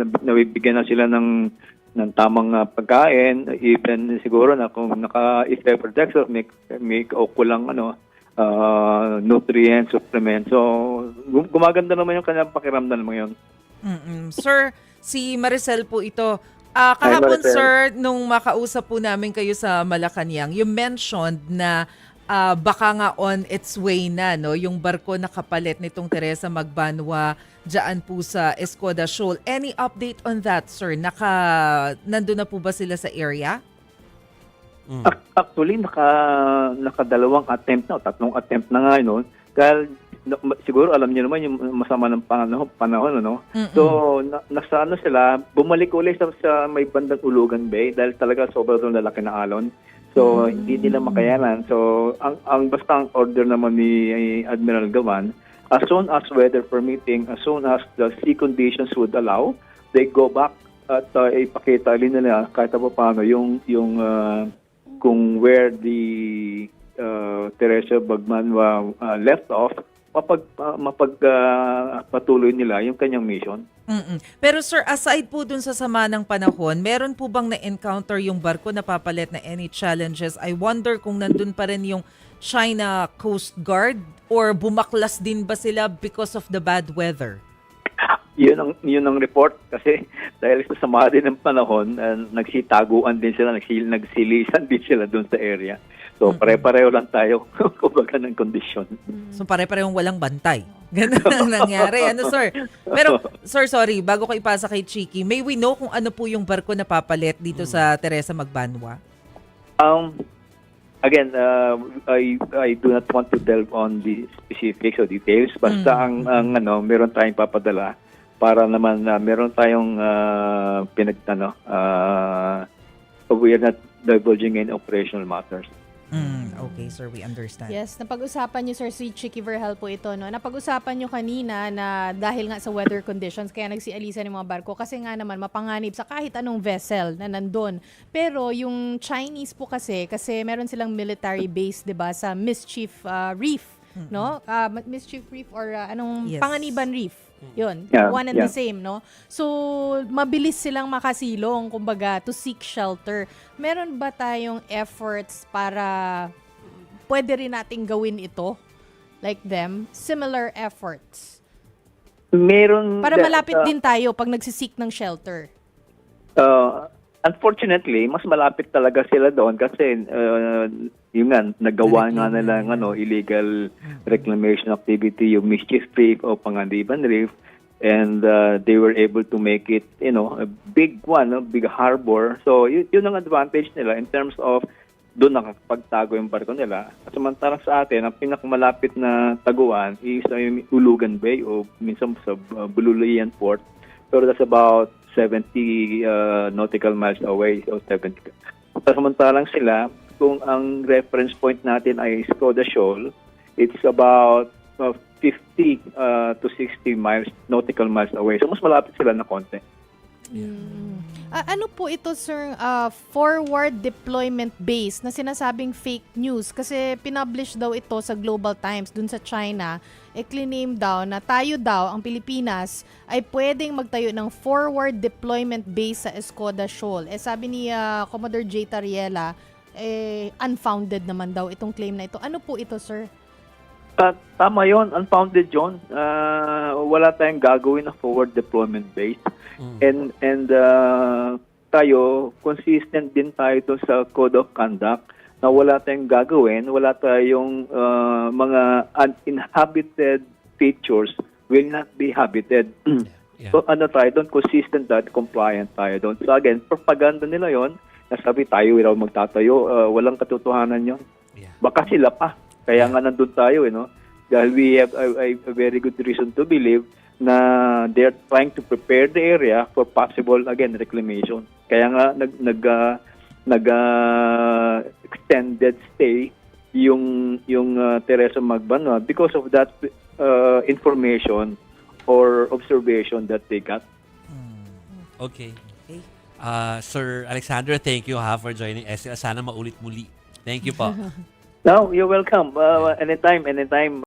nabibigyan na sila ng tamang pagkain, even siguro na kung naka-stay protection, may kulang nutrient supplement. So, gumaganda naman yung kanyang pakiramdam mo yun. Sir, si Maricel po ito. Hi, Kahapon, Maricel. sir, nung makausap po namin kayo sa Malacanang, you mentioned na baka nga on its way na, no, yung barko na kapalit nitong Teresa Magbanwa dyan po sa Escoda Shoal. Any update on that, sir? Nandun na po ba sila sa area? Actually, nakadalawang attempt na, o tatlong attempt na nga, dahil siguro alam niyo naman yung masama ng panahon, So, nasa sila, bumalik ulit sa may bandang Ulugan Bay dahil talaga sobrang lalaki na alon. So, hindi nila makayanan. So, basta ang order naman ni Admiral Gawan, as soon as weather permitting, as soon as the sea conditions would allow, they go back at ipakita nila kahit paano yung kung where the Teresa Magbanwa left off, mapagpatuloy nila yung kanyang mission. Pero sir, aside po dun sa sama ng panahon, meron po bang na-encounter yung barko na papalit na any challenges? I wonder kung nandun pa rin yung China Coast Guard or bumaklas din ba sila because of the bad weather? Yun ang report kasi dahil sa sama din ng panahon, nagsitaguan din sila, nagsilisan din sila doon sa area. So pare-pareho lang tayo kumbaga ng kondisyon. So pare-parehong walang bantay. Ganun ang nangyari. Sir? Pero sir, sorry, bago ko ipasa kay Chiki, may we know kung ano po yung barko na papalit dito sa Teresa Magbanwa? Again, I do not want to delve on the specifics or details. Basta ang meron tayong papadala para naman meron tayong we are not divulging in operational matters. Okay, sir, we understand. Yes, napag-usapan niyo, sir, si Chiki Verhel po ito, no? Napag-usapan niyo kanina na dahil nga sa weather conditions, kaya nagsialisan ng mga barko kasi nga naman mapanganib sa kahit anong vessel na nandun. Pero yung Chinese po kasi meron silang military base, 'di ba, sa Mischief Reef, no? Mischief Reef or Yes. Panganiban Reef. Yun, Yeah, one and the same, no? So, mabilis silang makasilong, kumbaga, to seek shelter. Meron ba tayong efforts para pwede rin nating gawin ito? Like them? Similar efforts? Meron Para malapit din tayo pag nagsisik ng shelter. Unfortunately, mas malapit talaga sila doon kasi yung nagawa nga nila illegal reclamation activity, yung Mischief Reef o Panganiban Reef, and they were able to make it, a big one, big harbor. So yun ang advantage nila in terms of doon nakakapagtago yung barko nila. Samantalang sa atin, ang pinakamalapit na taguan is yung Ulugan Bay o minsan sa Bululayan Port. So that's about 70 nautical miles away. So 70. Samantalang sila, kung ang reference point natin ay Escoda Shoal, it's about 50 to 60 nautical miles away. So mas malapit sila na konti. Ano po ito, sir, forward deployment base na sinasabing fake news? Kasi pinublish daw ito sa Global Times dun sa China. Claim daw na tayo daw, ang Pilipinas, ay pwedeng magtayo ng forward deployment base sa Escoda Shoal. Sabi ni Commodore J. Tariela, unfounded naman daw itong claim na ito. Ano po ito, sir? Tama yon, unfounded yun. Wala tayong gagawin na forward deployment base. And tayo, consistent din tayo to sa Code of Conduct na wala tayong gagawin, wala tayong mga uninhabited features will not be habited. Yeah. So tayo doon, consistent tayo, compliant tayo doon. So again, propaganda nila yon. Nasabi tayo, raw magtatayo, walang katotohanan yon. Yeah. Baka sila pa. Kaya nga nandun tayo, dahil we have a very good reason to believe na they're trying to prepare the area for possible, again, reclamation. Kaya nga extended stay yung Teresa Magbanwa because of that information or observation that they got. Okay. Sir Alexander, thank you for joining us. Sana maulit muli. Thank you po. No, you're welcome. Anytime.